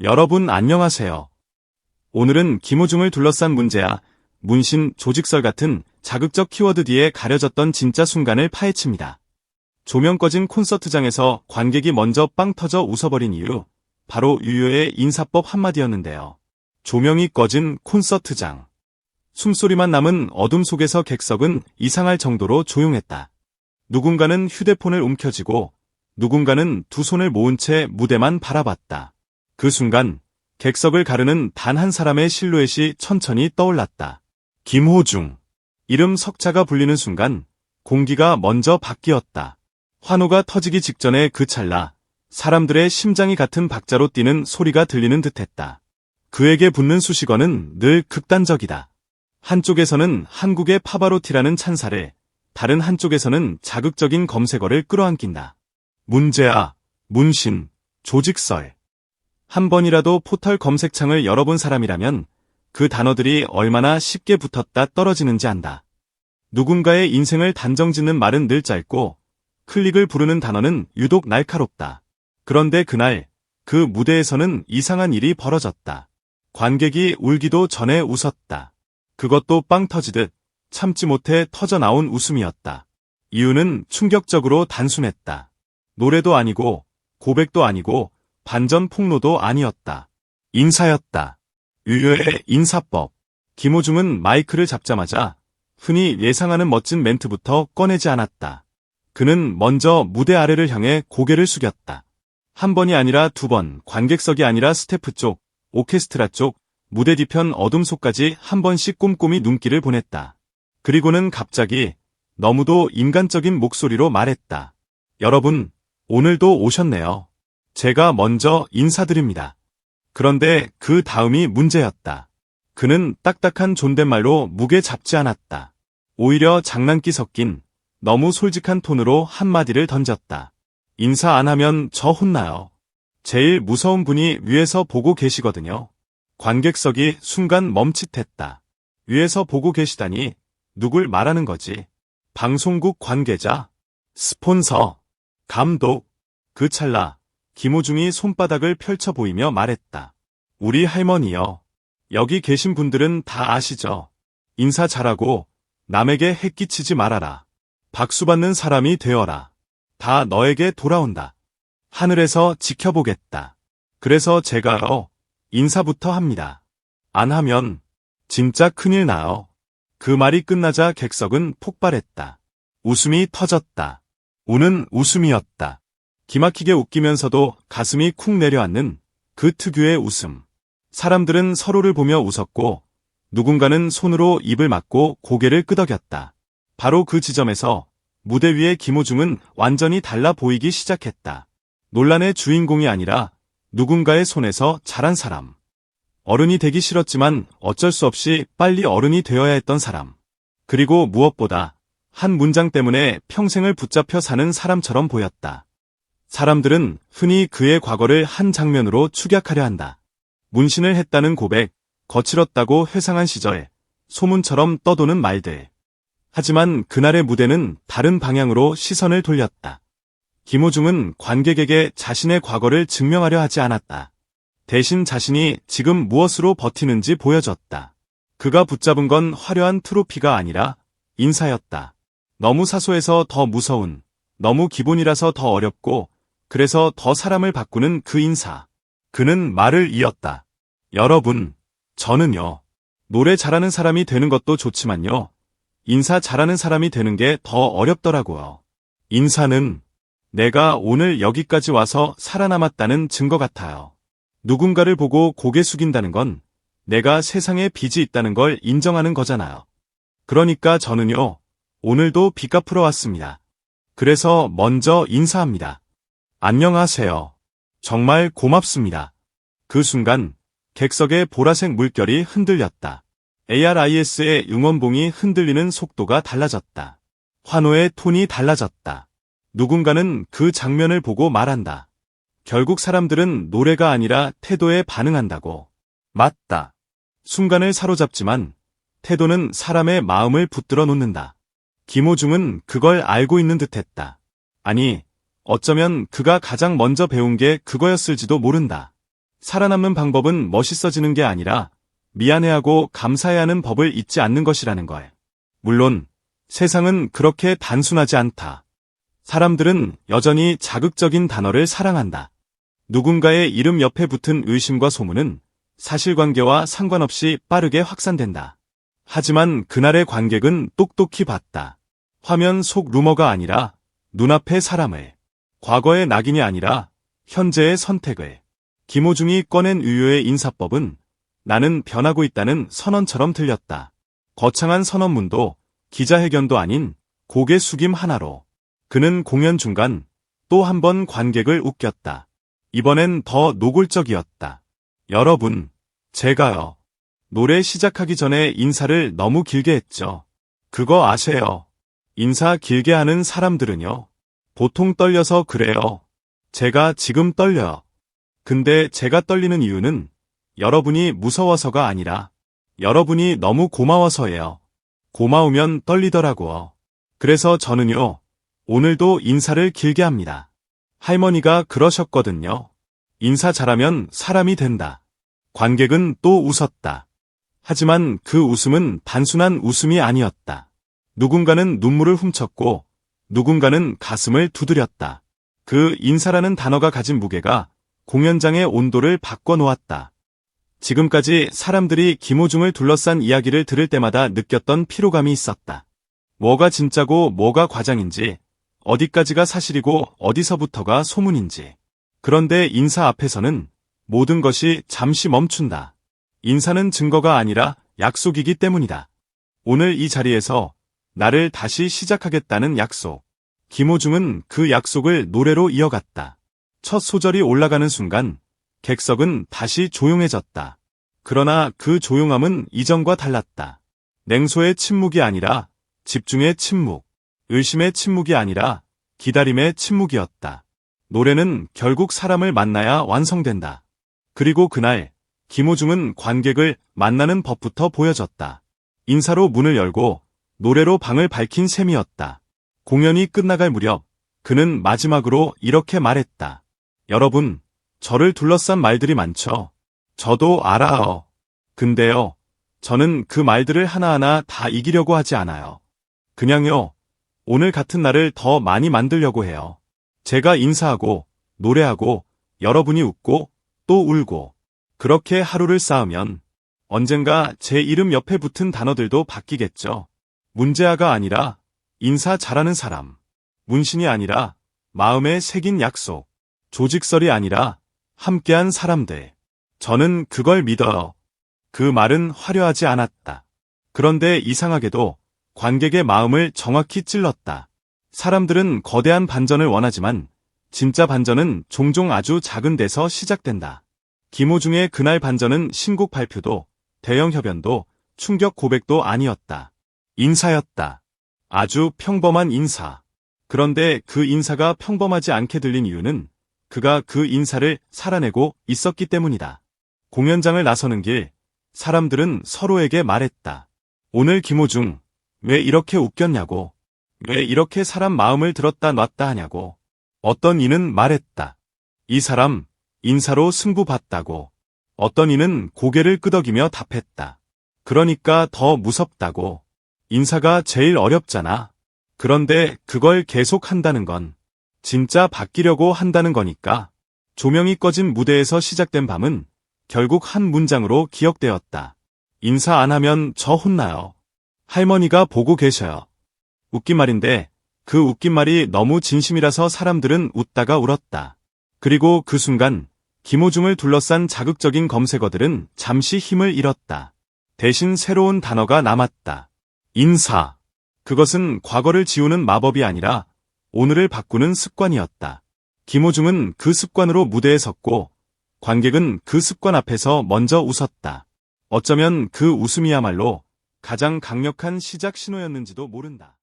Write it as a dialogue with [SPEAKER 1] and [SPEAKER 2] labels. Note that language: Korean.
[SPEAKER 1] 여러분 안녕하세요. 오늘은 김호중을 둘러싼 문제야, 문신, 조직설 같은 자극적 키워드 뒤에 가려졌던 진짜 순간을 파헤칩니다. 조명 꺼진 콘서트장에서 관객이 먼저 빵 터져 웃어버린 이유, 바로 유효의 인사법 한마디였는데요. 조명이 꺼진 콘서트장. 숨소리만 남은 어둠 속에서 객석은 이상할 정도로 조용했다. 누군가는 휴대폰을 움켜쥐고 누군가는 두 손을 모은 채 무대만 바라봤다. 그 순간 객석을 가르는 단 한 사람의 실루엣이 천천히 떠올랐다. 김호중. 이름 석자가 불리는 순간 공기가 먼저 바뀌었다. 환호가 터지기 직전의 그 찰나, 사람들의 심장이 같은 박자로 뛰는 소리가 들리는 듯했다. 그에게 붙는 수식어는 늘 극단적이다. 한쪽에서는 한국의 파바로티라는 찬사를, 다른 한쪽에서는 자극적인 검색어를 끌어안긴다. 문제아, 문신, 조직설. 한 번이라도 포털 검색창을 열어본 사람이라면 그 단어들이 얼마나 쉽게 붙었다 떨어지는지 안다. 누군가의 인생을 단정짓는 말은 늘 짧고 클릭을 부르는 단어는 유독 날카롭다. 그런데 그날 그 무대에서는 이상한 일이 벌어졌다. 관객이 울기도 전에 웃었다. 그것도 빵 터지듯 참지 못해 터져나온 웃음이었다. 이유는 충격적으로 단순했다. 노래도 아니고 고백도 아니고 반전 폭로도 아니었다. 인사였다. 유효의 인사법. 김호중은 마이크를 잡자마자 흔히 예상하는 멋진 멘트부터 꺼내지 않았다. 그는 먼저 무대 아래를 향해 고개를 숙였다. 한 번이 아니라 두 번, 관객석이 아니라 스태프 쪽, 오케스트라 쪽, 무대 뒤편 어둠 속까지 한 번씩 꼼꼼히 눈길을 보냈다. 그리고는 갑자기 너무도 인간적인 목소리로 말했다. 여러분, 오늘도 오셨네요. 제가 먼저 인사드립니다. 그런데 그 다음이 문제였다. 그는 딱딱한 존댓말로 무게 잡지 않았다. 오히려 장난기 섞인 너무 솔직한 톤으로 한마디를 던졌다. 인사 안 하면 저 혼나요. 제일 무서운 분이 위에서 보고 계시거든요. 관객석이 순간 멈칫했다. 위에서 보고 계시다니 누굴 말하는 거지? 방송국 관계자? 스폰서? 감독? 그 찰나 김호중이 손바닥을 펼쳐 보이며 말했다. 우리 할머니요. 여기 계신 분들은 다 아시죠? 인사 잘하고 남에게 해끼치지 말아라. 박수 받는 사람이 되어라. 다 너에게 돌아온다. 하늘에서 지켜보겠다. 그래서 제가요, 인사부터 합니다. 안 하면 진짜 큰일 나요. 그 말이 끝나자 객석은 폭발했다. 웃음이 터졌다. 우는 웃음이었다. 기막히게 웃기면서도 가슴이 쿵 내려앉는 그 특유의 웃음. 사람들은 서로를 보며 웃었고 누군가는 손으로 입을 막고 고개를 끄덕였다. 바로 그 지점에서 무대 위의 김호중은 완전히 달라 보이기 시작했다. 논란의 주인공이 아니라 누군가의 손에서 자란 사람. 어른이 되기 싫었지만 어쩔 수 없이 빨리 어른이 되어야 했던 사람. 그리고 무엇보다 한 문장 때문에 평생을 붙잡혀 사는 사람처럼 보였다. 사람들은 흔히 그의 과거를 한 장면으로 축약하려 한다. 문신을 했다는 고백, 거칠었다고 회상한 시절, 소문처럼 떠도는 말들. 하지만 그날의 무대는 다른 방향으로 시선을 돌렸다. 김호중은 관객에게 자신의 과거를 증명하려 하지 않았다. 대신 자신이 지금 무엇으로 버티는지 보여줬다. 그가 붙잡은 건 화려한 트로피가 아니라 인사였다. 너무 사소해서 더 무서운, 너무 기본이라서 더 어렵고, 그래서 더 사람을 바꾸는 그 인사. 그는 말을 이었다. 여러분, 저는요, 노래 잘하는 사람이 되는 것도 좋지만요, 인사 잘하는 사람이 되는 게 더 어렵더라고요. 인사는 내가 오늘 여기까지 와서 살아남았다는 증거 같아요. 누군가를 보고 고개 숙인다는 건 내가 세상에 빚이 있다는 걸 인정하는 거잖아요. 그러니까 저는요, 오늘도 빚 갚으러 왔습니다. 그래서 먼저 인사합니다. 안녕하세요. 정말 고맙습니다. 그 순간 객석의 보라색 물결이 흔들렸다. ARIS의 응원봉이 흔들리는 속도가 달라졌다. 환호의 톤이 달라졌다. 누군가는 그 장면을 보고 말한다. 결국 사람들은 노래가 아니라 태도에 반응한다고. 맞다. 순간을 사로잡지만 태도는 사람의 마음을 붙들어 놓는다. 김호중은 그걸 알고 있는 듯했다. 아니, 어쩌면 그가 가장 먼저 배운 게 그거였을지도 모른다. 살아남는 방법은 멋있어지는 게 아니라 미안해하고 감사해야 하는 법을 잊지 않는 것이라는 거예요. 물론 세상은 그렇게 단순하지 않다. 사람들은 여전히 자극적인 단어를 사랑한다. 누군가의 이름 옆에 붙은 의심과 소문은 사실관계와 상관없이 빠르게 확산된다. 하지만 그날의 관객은 똑똑히 봤다. 화면 속 루머가 아니라 눈앞의 사람을, 과거의 낙인이 아니라 현재의 선택을. 김호중이 꺼낸 유효의 인사법은 나는 변하고 있다는 선언처럼 들렸다. 거창한 선언문도 기자회견도 아닌 고개 숙임 하나로. 그는 공연 중간 또 한 번 관객을 웃겼다. 이번엔 더 노골적이었다. 여러분, 제가요. 노래 시작하기 전에 인사를 너무 길게 했죠. 그거 아세요? 인사 길게 하는 사람들은요. 보통 떨려서 그래요. 제가 지금 떨려요. 근데 제가 떨리는 이유는 여러분이 무서워서가 아니라 여러분이 너무 고마워서예요. 고마우면 떨리더라고요. 그래서 저는요. 오늘도 인사를 길게 합니다. 할머니가 그러셨거든요. 인사 잘하면 사람이 된다. 관객은 또 웃었다. 하지만 그 웃음은 단순한 웃음이 아니었다. 누군가는 눈물을 훔쳤고 누군가는 가슴을 두드렸다. 그 인사라는 단어가 가진 무게가 공연장의 온도를 바꿔놓았다. 지금까지 사람들이 김호중을 둘러싼 이야기를 들을 때마다 느꼈던 피로감이 있었다. 뭐가 진짜고 뭐가 과장인지, 어디까지가 사실이고 어디서부터가 소문인지. 그런데 인사 앞에서는 모든 것이 잠시 멈춘다. 인사는 증거가 아니라 약속이기 때문이다. 오늘 이 자리에서 나를 다시 시작하겠다는 약속. 김호중은 그 약속을 노래로 이어갔다. 첫 소절이 올라가는 순간 객석은 다시 조용해졌다. 그러나 그 조용함은 이전과 달랐다. 냉소의 침묵이 아니라 집중의 침묵, 의심의 침묵이 아니라 기다림의 침묵이었다. 노래는 결국 사람을 만나야 완성된다. 그리고 그날 김호중은 관객을 만나는 법부터 보여줬다. 인사로 문을 열고 노래로 방을 밝힌 셈이었다. 공연이 끝나갈 무렵 그는 마지막으로 이렇게 말했다. 여러분, 저를 둘러싼 말들이 많죠. 저도 알아요. 근데요, 저는 그 말들을 하나하나 다 이기려고 하지 않아요. 그냥요, 오늘 같은 날을 더 많이 만들려고 해요. 제가 인사하고, 노래하고, 여러분이 웃고, 또 울고, 그렇게 하루를 쌓으면 언젠가 제 이름 옆에 붙은 단어들도 바뀌겠죠. 문제아가 아니라 인사 잘하는 사람, 문신이 아니라 마음에 새긴 약속, 조직설이 아니라 함께한 사람들. 저는 그걸 믿어요. 그 말은 화려하지 않았다. 그런데 이상하게도 관객의 마음을 정확히 찔렀다. 사람들은 거대한 반전을 원하지만 진짜 반전은 종종 아주 작은 데서 시작된다. 김호중의 그날 반전은 신곡 발표도 대형 협연도 충격 고백도 아니었다. 인사였다. 아주 평범한 인사. 그런데 그 인사가 평범하지 않게 들린 이유는 그가 그 인사를 살아내고 있었기 때문이다. 공연장을 나서는 길, 사람들은 서로에게 말했다. 오늘 김호중, 왜 이렇게 웃겼냐고. 왜 이렇게 사람 마음을 들었다 놨다 하냐고. 어떤 이는 말했다. 이 사람, 인사로 승부 봤다고. 어떤 이는 고개를 끄덕이며 답했다. 그러니까 더 무섭다고. 인사가 제일 어렵잖아. 그런데 그걸 계속 한다는 건 진짜 바뀌려고 한다는 거니까. 조명이 꺼진 무대에서 시작된 밤은 결국 한 문장으로 기억되었다. 인사 안 하면 저 혼나요. 할머니가 보고 계셔요. 웃긴 말인데 그 웃긴 말이 너무 진심이라서 사람들은 웃다가 울었다. 그리고 그 순간 김호중을 둘러싼 자극적인 검색어들은 잠시 힘을 잃었다. 대신 새로운 단어가 남았다. 인사. 그것은 과거를 지우는 마법이 아니라 오늘을 바꾸는 습관이었다. 김호중은 그 습관으로 무대에 섰고 관객은 그 습관 앞에서 먼저 웃었다. 어쩌면 그 웃음이야말로 가장 강력한 시작 신호였는지도 모른다.